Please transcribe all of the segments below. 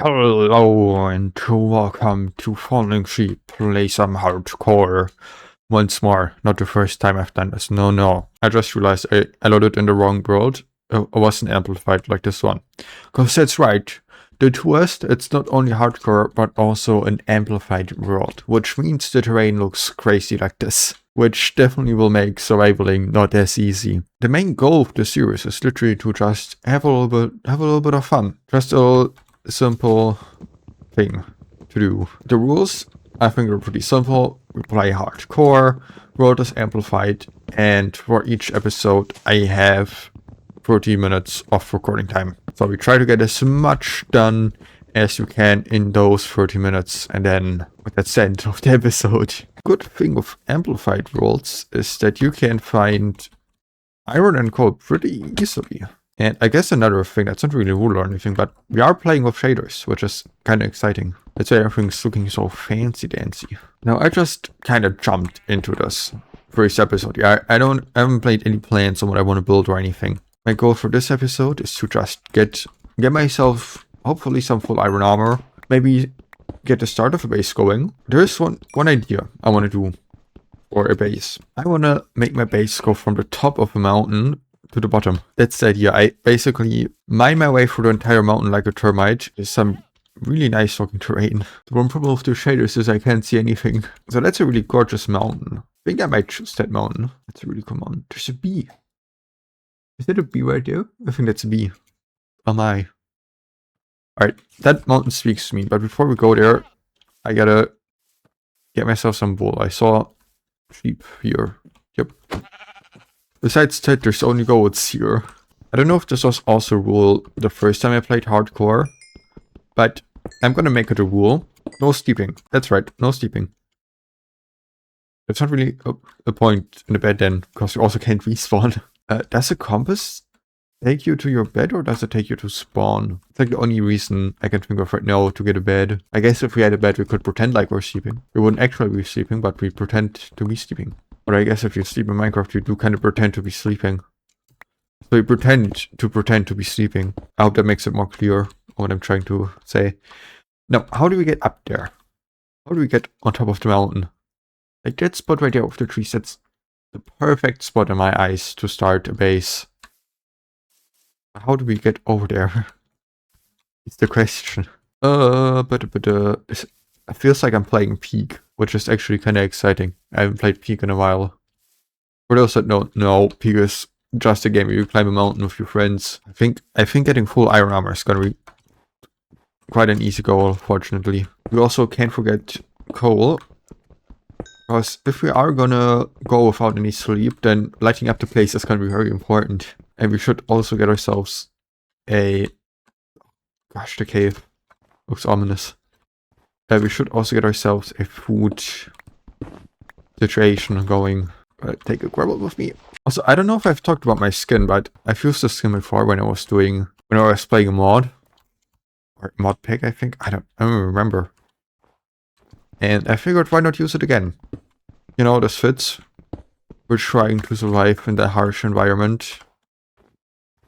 Hello and welcome to Falling Sheep Play Some Hardcore. Once more, not the first time I've done this. No. I just realized I loaded in the wrong world. It wasn't amplified like this one. Because that's right. The twist, it's not only hardcore, but also an amplified world. Which means the terrain looks crazy like this. Which definitely will make survivaling not as easy. The main goal of the series is literally to just have a little bit of fun. Just a simple thing to do. The rules, I think, are pretty simple. We play hardcore, world is amplified, and for each episode I have 30 minutes of recording time. So we try to get as much done as you can in those 30 minutes, and then that's the end of the episode. Good thing with amplified worlds is that you can find iron and coal pretty easily. And I guess another thing, that's not really a rule or anything, but we are playing with shaders, which is kind of exciting. That's why everything's looking so fancy-dancy. Now, I just kind of jumped into this first episode. Yeah, I haven't played any plans on what I want to build or anything. My goal for this episode is to just get myself, hopefully, some full iron armor. Maybe get the start of a base going. There is one idea I want to do for a base. I want to make my base go from the top of a mountain to the bottom. That's the idea. I basically mine my way through the entire mountain like a termite. There's some really nice looking terrain. The one problem with the shaders is I can't see anything. So that's a really gorgeous mountain. I think I might choose that mountain. That's a really cool mountain. There's a bee. Is that a bee right there? I think that's a bee. Oh my. Alright, that mountain speaks to me. But before we go there, I gotta get myself some wool. I saw sheep here. Yep. Besides that, there's only goats here. I don't know if this was also a rule the first time I played hardcore, but I'm gonna make it a rule. No sleeping. That's right, no sleeping. That's not really a point in the bed then, because you also can't respawn. Does a compass take you to your bed, or does it take you to spawn? It's like the only reason I can think of right now to get a bed. I guess if we had a bed, we could pretend like we're sleeping. We wouldn't actually be sleeping, but we pretend to be sleeping. But I guess if you sleep in Minecraft, you do kind of pretend to be sleeping. So you pretend to be sleeping. I hope that makes it more clear what I'm trying to say. Now, how do we get up there? How do we get on top of the mountain? Like that spot right there with the trees, that's the perfect spot in my eyes to start a base. How do we get over there? It's the question. It feels like I'm playing Peak, which is actually kind of exciting. I haven't played Peak in a while. For those that don't know, Peak is just a game where you climb a mountain with your friends. I think getting full iron armor is gonna be quite an easy goal, fortunately. We also can't forget coal, because if we are gonna go without any sleep, then lighting up the place is gonna be very important. And we should also get ourselves a... Gosh, the cave looks ominous. We should also get ourselves a food situation going. Take a gravel with me. Also, I don't know if I've talked about my skin, but I've used the skin before when I was playing a mod. Or mod pick, I think. I don't remember. And I figured, why not use it again? You know, this fits. We're trying to survive in the harsh environment.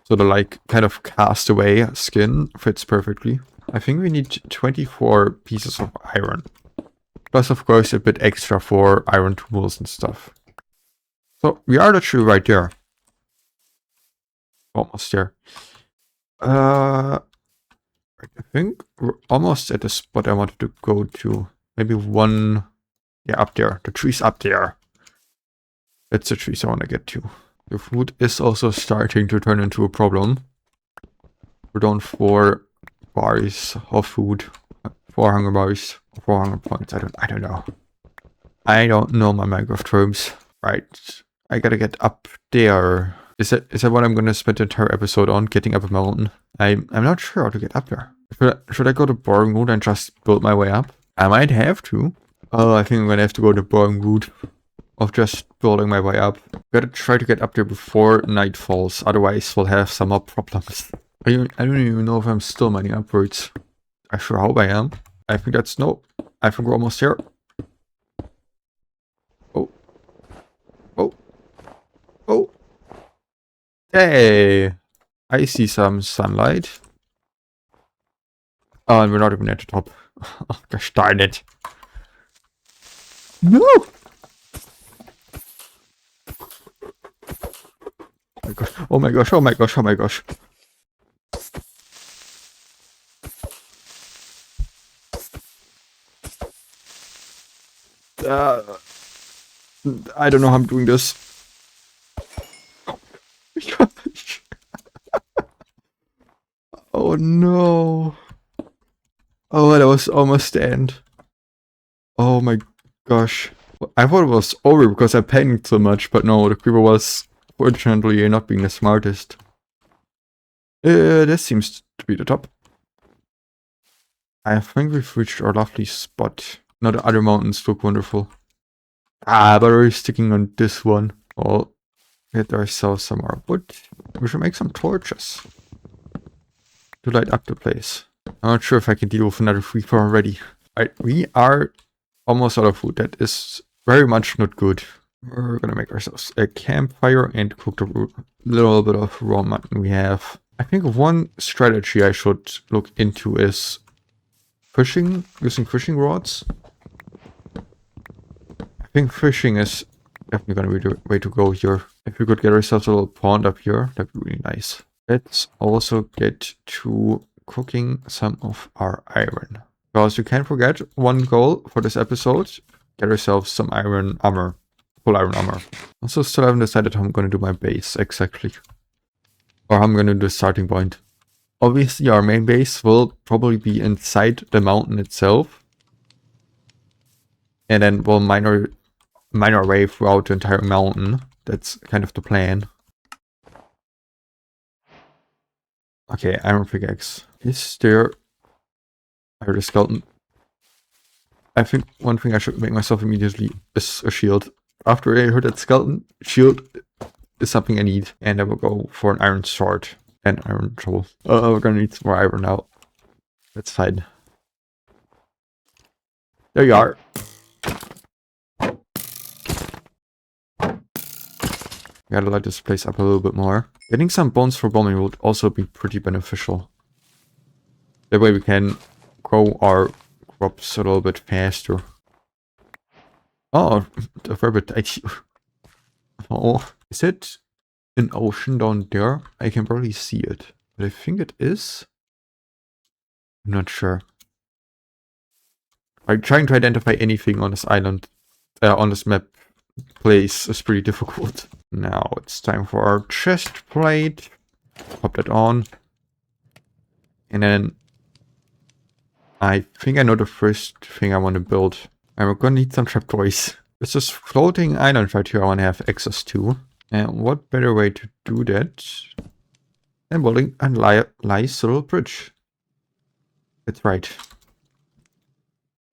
So the, like, kind of castaway skin fits perfectly. I think we need 24 pieces of iron. Plus, of course, a bit extra for iron tools and stuff. So, we are literally right there. Almost there. I think we're almost at the spot I wanted to go to. Maybe one... Yeah, up there. The tree's up there. That's the trees I want to get to. The food is also starting to turn into a problem. We're down 4 bars of food. 4 hunger bars. 4 hunger points. I don't know. I don't know my Minecraft terms. Right. I gotta get up there. Is that what I'm gonna spend the entire episode on? Getting up a mountain? I'm not sure how to get up there. Should I go to boring route and just build my way up? I might have to. Oh, I think I'm gonna have to go the boring route of just building my way up. Gotta try to get up there before night falls, otherwise we'll have some more problems. I don't even know if I'm still mining upwards. I sure hope I am. I think that's no. I think we're almost here. Oh. Hey! I see some sunlight. Oh, and we're not even at the top. Oh, gosh darn it. No! Oh my gosh, oh my gosh, oh my gosh, oh my gosh. I don't know how I'm doing this. Oh my gosh. Oh no. Oh, that was almost the end. Oh my gosh. I thought it was over because I panicked so much, but no, the creeper was fortunately not being the smartest. This seems to be the top. I think we've reached our lovely spot. Now the other mountains look wonderful. Ah, but we're sticking on this one. Well, get ourselves some more wood. We should make some torches to light up the place. I'm not sure if I can deal with another creeper already. Alright, we are almost out of food. That is very much not good. We're gonna make ourselves a campfire and cook the little bit of raw mutton we have. I think one strategy I should look into is fishing, using fishing rods. I think fishing is definitely gonna be the way to go here. If we could get ourselves a little pond up here, that'd be really nice. Let's also get to cooking some of our iron. Because you can't forget one goal for this episode. Get yourself some iron armor. Full iron armor. Also still haven't decided how I'm gonna do my base exactly. Or how I'm gonna do the starting point. Obviously our main base will probably be inside the mountain itself. And then we'll mine our way throughout the entire mountain. That's kind of the plan. Okay, iron pickaxe. Is there... I heard a skeleton. I think one thing I should make myself immediately is a shield. After I heard that skeleton, shield is something I need. And I will go for an iron sword and iron shovel. We're gonna need some more iron now. That's fine. There you are. Gotta light this place up a little bit more. Getting some bones for bombing would also be pretty beneficial. That way we can grow our crops a little bit faster. Oh, the rabbit. Oh, is it an ocean down there? I can barely see it, but I think it is. I'm not sure. I'm trying to identify anything on this island, on this map place is pretty difficult. Now it's time for our chest plate. Pop that on. And then I think I know the first thing I want to build. And we're gonna need some trapdoors. There's this floating island right here I want to have access to. And what better way to do that than building a nice little bridge. That's right.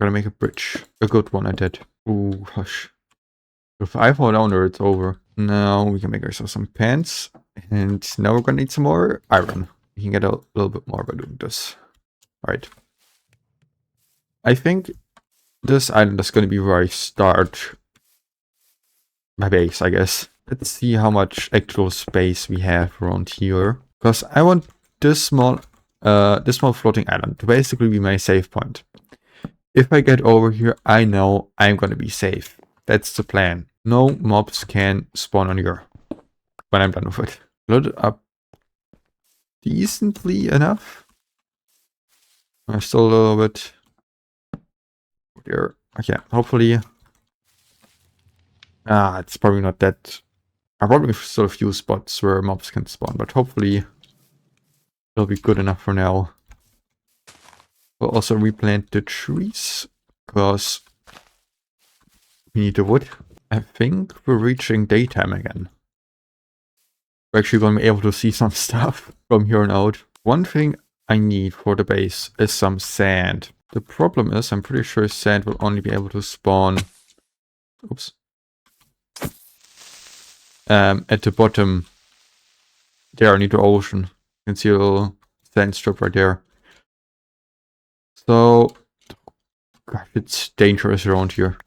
Gotta make a bridge. A good one at that. Ooh, hush. If I fall down there, it's over. Now we can make ourselves some pants. And now we're gonna need some more iron. We can get a little bit more by doing this. Alright. I think this island is gonna be where I start my base, I guess. Let's see how much actual space we have around here. Because I want this small floating island to basically be my save point. If I get over here, I know I'm gonna be safe. That's the plan. No mobs can spawn on here when I'm done with it. Load it up decently enough. I'm still a little bit here. Okay, hopefully. It's probably not that. I probably still have a few spots where mobs can spawn, but hopefully it'll be good enough for now. We'll also replant the trees because we need the wood. I think we're reaching daytime again. We're actually going to be able to see some stuff from here on out. One thing I need for the base is some sand. The problem is I'm pretty sure sand will only be able to spawn... Oops. At the bottom there near the ocean. You can see a little sand strip right there. So, gosh, it's dangerous around here.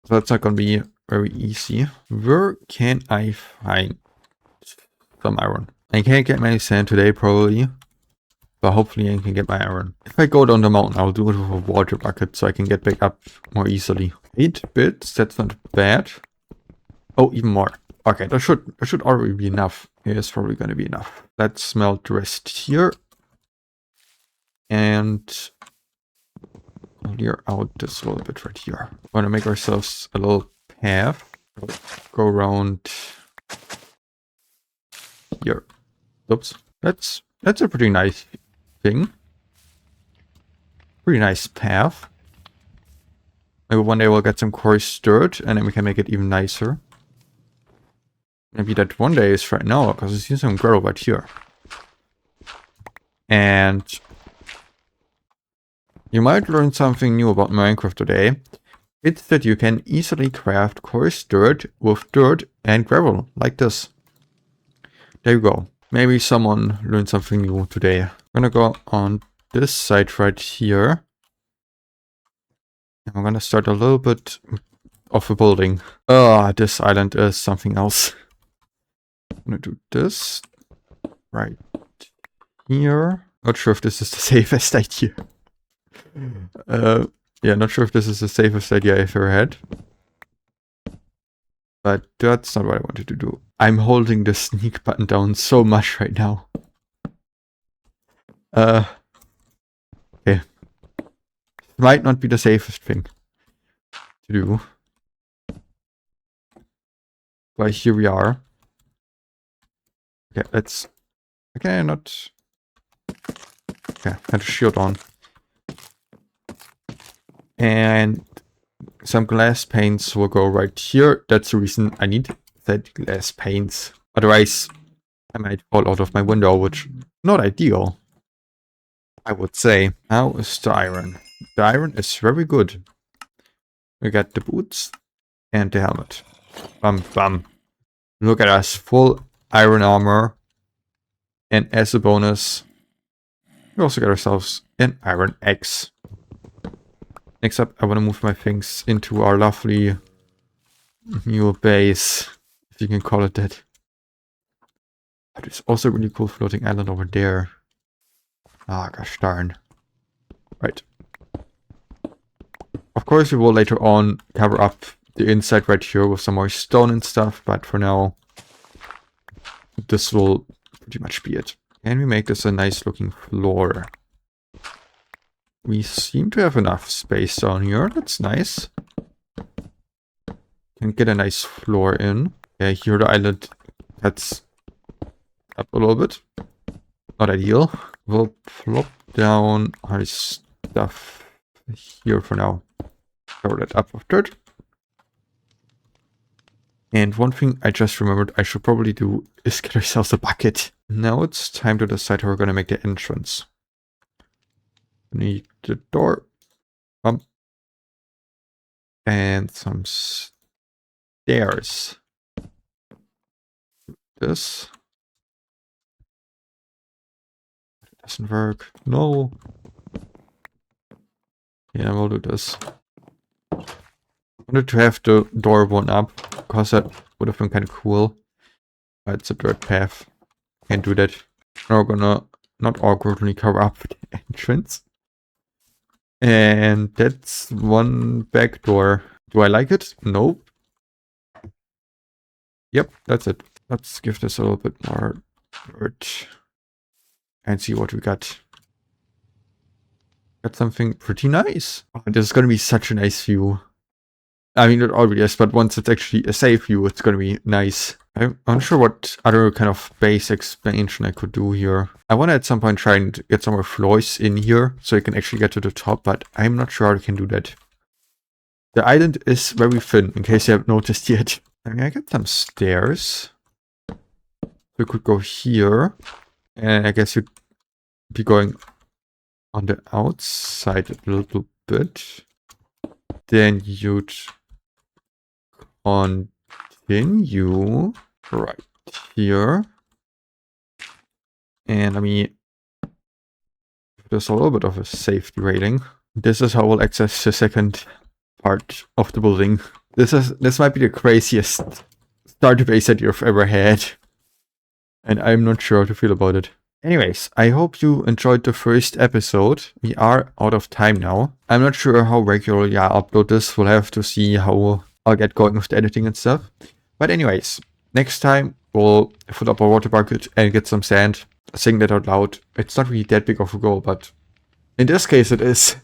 So that's not gonna be very easy. Where can I find some iron? I can't get my sand today, probably. But hopefully I can get my iron. If I go down the mountain, I'll do it with a water bucket so I can get back up more easily. 8 bits, that's not bad. Oh, even more. Okay, that should already be enough. Here's probably gonna be enough. Let's smelt the rest here. And clear out this little bit right here. We're gonna make ourselves a little path. Go around here. Oops. That's a pretty nice thing. Pretty nice path. Maybe one day we'll get some coarse dirt and then we can make it even nicer. Maybe that one day is right now, because I see some gravel right here. And you might learn something new about Minecraft today. It's that you can easily craft coarse dirt with dirt and gravel, like this. There you go. Maybe someone learned something new today. I'm gonna go on this side right here. And I'm gonna start a little bit of a building. Oh, this island is something else. I'm gonna do this right here. Not sure if this is the safest idea. Yeah, not sure if this is the safest idea I've ever had. But that's not what I wanted to do. I'm holding the sneak button down so much right now. Okay. Might not be the safest thing to do. But here we are. Okay, let's... Okay, not... Okay, had a shield on. And some glass panes will go right here. That's the reason I need that glass panes. Otherwise, I might fall out of my window, which not ideal, I would say. How is the iron? The iron is very good. We got the boots and the helmet. Bam, bam. Look at us, full iron armor. And as a bonus, we also get ourselves an iron axe. Next up, I want to move my things into our lovely new base, if you can call it that. But there's also a really cool floating island over there. Ah, gosh darn. Right. Of course, we will later on cover up the inside right here with some more stone and stuff, but for now, this will pretty much be it. Can we make this a nice looking floor? We seem to have enough space down here. That's nice. Can get a nice floor in. Yeah, here the island cuts up a little bit. Not ideal. We'll plop down our stuff here for now. Cover that up with dirt. And one thing I just remembered I should probably do is get ourselves a bucket. Now it's time to decide how we're going to make the entrance. Need the door. And some stairs. This. It doesn't work. No. Yeah, we'll do this. I wanted to have the door one up, because that would have been kind of cool. But it's a dirt path. Can't do that. Now we're gonna not awkwardly cover up the entrance. And that's one back door. Do I like it? Nope. Yep, that's it. Let's give this a little bit more dirt. And see what we got. Got something pretty nice. Oh, this is gonna be such a nice view. I mean, it already is, but once it's actually a safe view, it's gonna be nice. I'm unsure what other kind of base expansion I could do here. I want to at some point try and get some more floors in here, so you can actually get to the top, but I'm not sure how I can do that. The island is very thin, in case you haven't noticed yet. I mean, I got some stairs. We could go here, and I guess you'd be going on the outside a little bit. Then you'd continue right here. And I mean, there's a little bit of a safety rating. This is how we'll access the second part of the building. This might be the craziest starter base that you've ever had. And I'm not sure how to feel about it. Anyways, I hope you enjoyed the first episode. We are out of time now. I'm not sure how regularly I upload this. We'll have to see how I'll get going with the editing and stuff. But anyways, next time we'll fill up a water bucket and get some sand. Sing that out loud. It's not really that big of a goal, but in this case it is.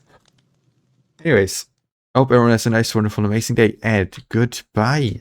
Anyways, I hope everyone has a nice, wonderful, amazing day, and goodbye.